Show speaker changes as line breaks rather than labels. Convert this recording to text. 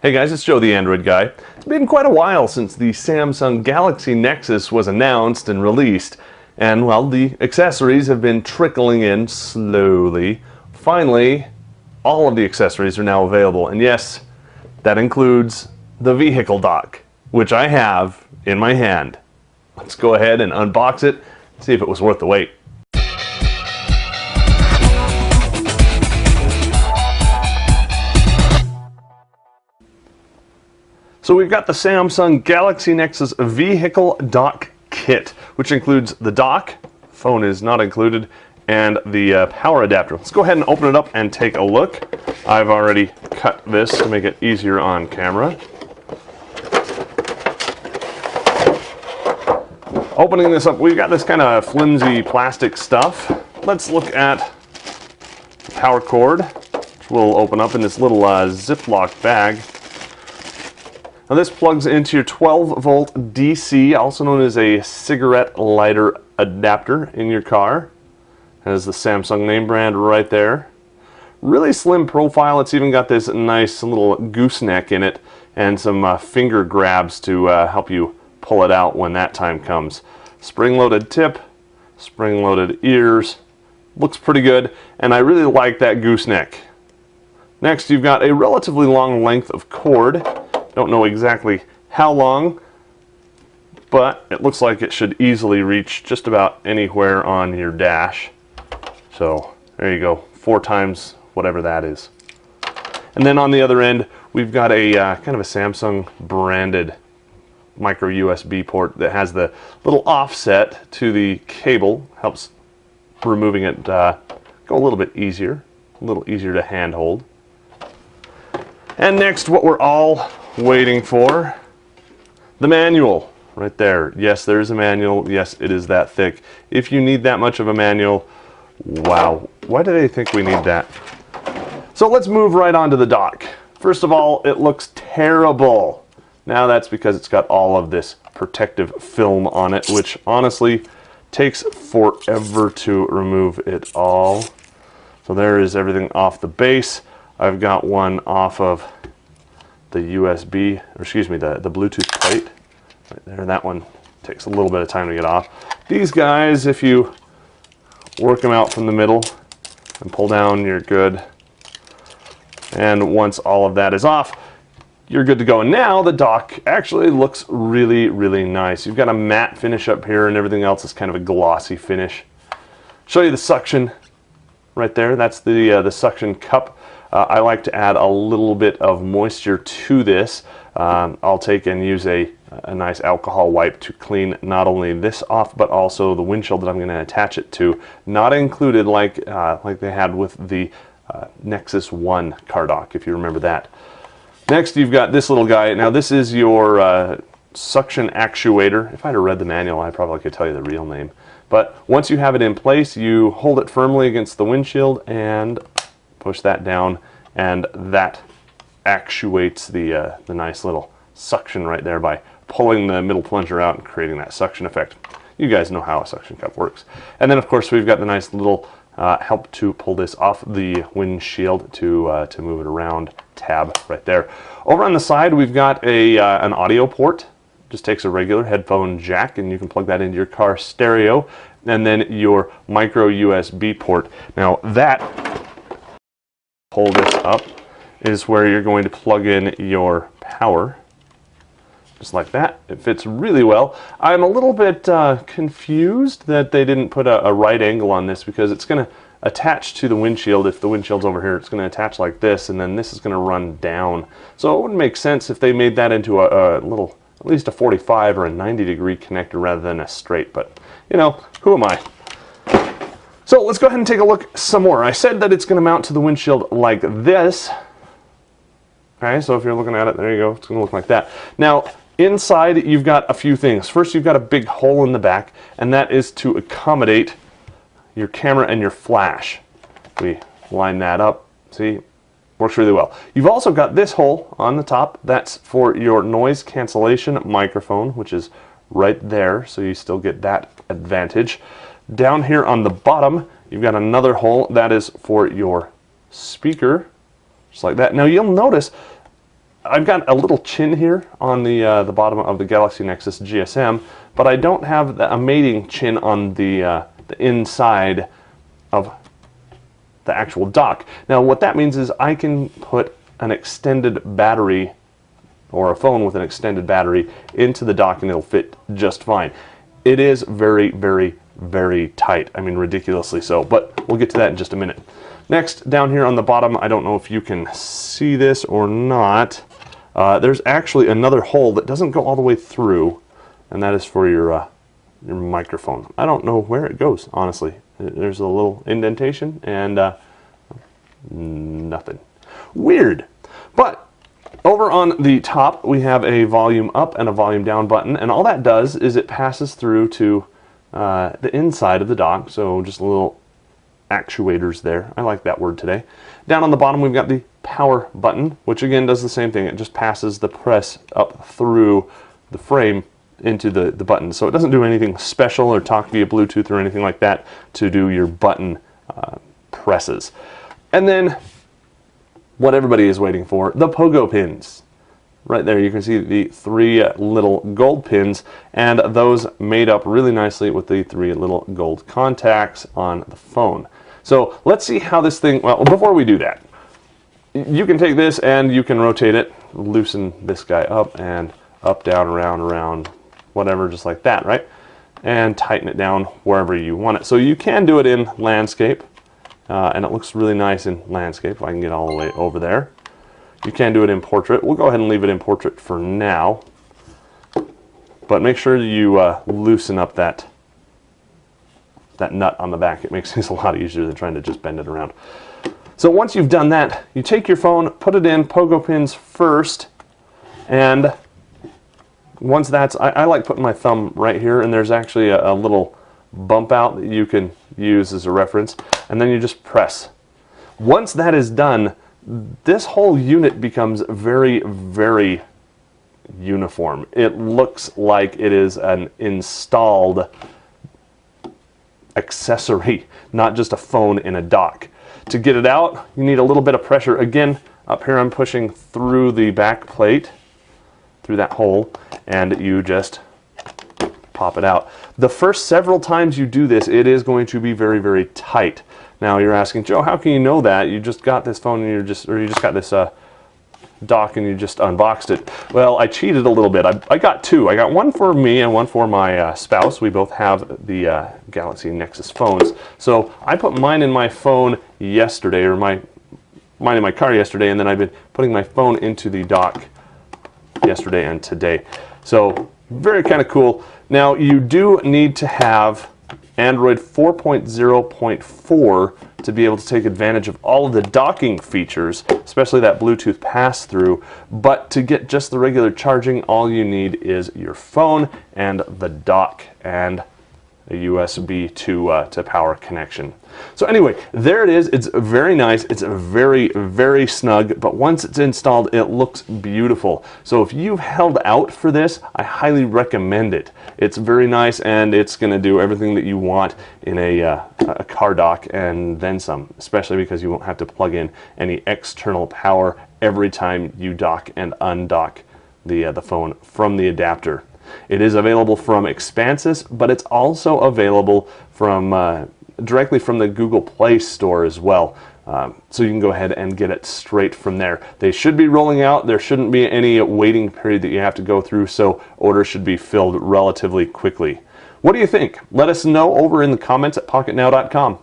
Hey guys, it's Joe the Android Guy. It's been quite a while since the Samsung Galaxy Nexus was announced and released, and well, the accessories have been trickling in slowly. Finally, all of the accessories are now available, and yes, that includes the vehicle dock, which I have in my hand. Let's go ahead and unbox it, see if it was worth the wait. So we've got the Samsung Galaxy Nexus Vehicle Dock Kit, which includes the dock, phone is not included, and the power adapter. Let's go ahead and open it up and take a look. I've already cut this to make it easier on camera. Opening this up, we've got this kind of flimsy plastic stuff. Let's look at the power cord, which will open up in this little Ziploc bag. Now this plugs into your 12-volt DC, also known as a cigarette lighter adapter in your car. It has the Samsung name brand right there. Really slim profile. It's even got this nice little gooseneck in it and some finger grabs to help you pull it out when that time comes. Spring-loaded tip, spring-loaded ears. Looks pretty good, and I really like that gooseneck. Next, you've got a relatively long length of cord. Don't know exactly how long, but it looks like it should easily reach just about anywhere on your dash. So there you go, 4 times whatever that is. And then on the other end, we've got a kind of a Samsung branded micro USB port that has the little offset to the cable, helps removing it go a little bit easier, a little easier to handhold. And next, what we're all waiting for, the manual right there. Yes, there is a manual. Yes, it is that thick. If you need that much of a manual, wow, why do they think we need that? So let's move right on to the dock. First of all, it looks terrible. Now that's because it's got all of this protective film on it, which honestly takes forever to remove it all. So there is everything off the base. I've got one off of the USB, or excuse me, the Bluetooth plate right there. That one takes a little bit of time to get off. These guys, if you work them out from the middle and pull down, you're good. And once all of that is off, you're good to go. And now the dock actually looks really, really nice. You've got a matte finish up here, and everything else is kind of a glossy finish. Show you the suction right there. That's the suction cup. I like to add a little bit of moisture to this. I'll take and use a nice alcohol wipe to clean not only this off, but also the windshield that I'm going to attach it to. Not included like they had with the Nexus 1 car dock, if you remember that. Next, you've got this little guy. Now this is your suction actuator. If I'd have read the manual, I probably could tell you the real name. But once you have it in place, you hold it firmly against the windshield and push that down, and that actuates the nice little suction right there by pulling the middle plunger out and creating that suction effect. You guys know how a suction cup works. And then of course we've got the nice little help to pull this off the windshield to move it around tab right there. Over on the side we've got an audio port. Just takes a regular headphone jack and you can plug that into your car stereo, and then your micro USB port. Now that, pull this up, is where you're going to plug in your power. Just like that. It fits really well. I'm a little bit confused that they didn't put a right angle on this, because it's going to attach to the windshield. If the windshield's over here, it's going to attach like this, and then this is going to run down. So it wouldn't make sense if they made that into a little, at least a 45 or a 90-degree connector rather than a straight, but you know, who am I? So let's go ahead and take a look some more. I said that it's going to mount to the windshield like this. Okay, so if you're looking at it, there you go. It's going to look like that. Now, inside, you've got a few things. First, you've got a big hole in the back, and that is to accommodate your camera and your flash. We line that up. See, works really well. You've also got this hole on the top. That's for your noise cancellation microphone, which is right there, so you still get that advantage. Down here on the bottom, you've got another hole that is for your speaker, just like that. Now you'll notice I've got a little chin here on the bottom of the Galaxy Nexus GSM, but I don't have a mating chin on the inside of the actual dock. Now what that means is I can put an extended battery or a phone with an extended battery into the dock and it'll fit just fine. It is very, very, very tight. I mean, ridiculously so, but we'll get to that in just a minute. Next, down here on the bottom, I don't know if you can see this or not, there's actually another hole that doesn't go all the way through, and that is for your microphone. I don't know where it goes, honestly. There's a little indentation and nothing. Weird. But over on the top, we have a volume up and a volume down button, and all that does is it passes through to the inside of the dock, so just a little actuators there. I like that word today. Down on the bottom, we've got the power button, which again does the same thing. It just passes the press up through the frame into the button. So it doesn't do anything special or talk via Bluetooth or anything like that to do your button presses. And then what everybody is waiting for, the pogo pins. Right there you can see the 3 little gold pins, and those made up really nicely with the 3 little gold contacts on the phone. So let's see how this thing, well, before we do that, you can take this and you can rotate it, loosen this guy up and up, down, around, whatever, just like that, right? And tighten it down wherever you want it. So you can do it in landscape, and it looks really nice in landscape if I can get all the way over there. You can do it in portrait. We'll go ahead and leave it in portrait for now. But make sure you loosen up that nut on the back. It makes things a lot easier than trying to just bend it around. So once you've done that, you take your phone, put it in, pogo pins first, and once that's, I like putting my thumb right here, and there's actually a little bump out that you can use as a reference, and then you just press. Once that is done, this whole unit becomes very, very uniform. It looks like it is an installed accessory, not just a phone in a dock. To get it out, you need a little bit of pressure. Again, up here I'm pushing through the back plate, through that hole, and you just pop it out. The first several times you do this, it is going to be very, very tight. Now you're asking, Joe, how can you know that? You just got this phone and you just got this dock and you just unboxed it. Well, I cheated a little bit. I got 2. I got one for me and one for my spouse. We both have the Galaxy Nexus phones. So I put mine in my phone yesterday, or mine in my car yesterday, and then I've been putting my phone into the dock yesterday and today. So very kind of cool. Now you do need to have Android 4.0.4 to be able to take advantage of all of the docking features, especially that Bluetooth pass-through. But to get just the regular charging, all you need is your phone and the dock and a USB to power connection. So anyway, there it is. It's very nice. It's very, very snug, but once it's installed, it looks beautiful. So if you've held out for this, I highly recommend it. It's very nice, and it's going to do everything that you want in a car dock and then some, especially because you won't have to plug in any external power every time you dock and undock the phone from the adapter. It is available from Xpansys, but it's also available from directly from the Google Play Store as well. So you can go ahead and get it straight from there. They should be rolling out. There shouldn't be any waiting period that you have to go through, so orders should be filled relatively quickly. What do you think? Let us know over in the comments at pocketnow.com.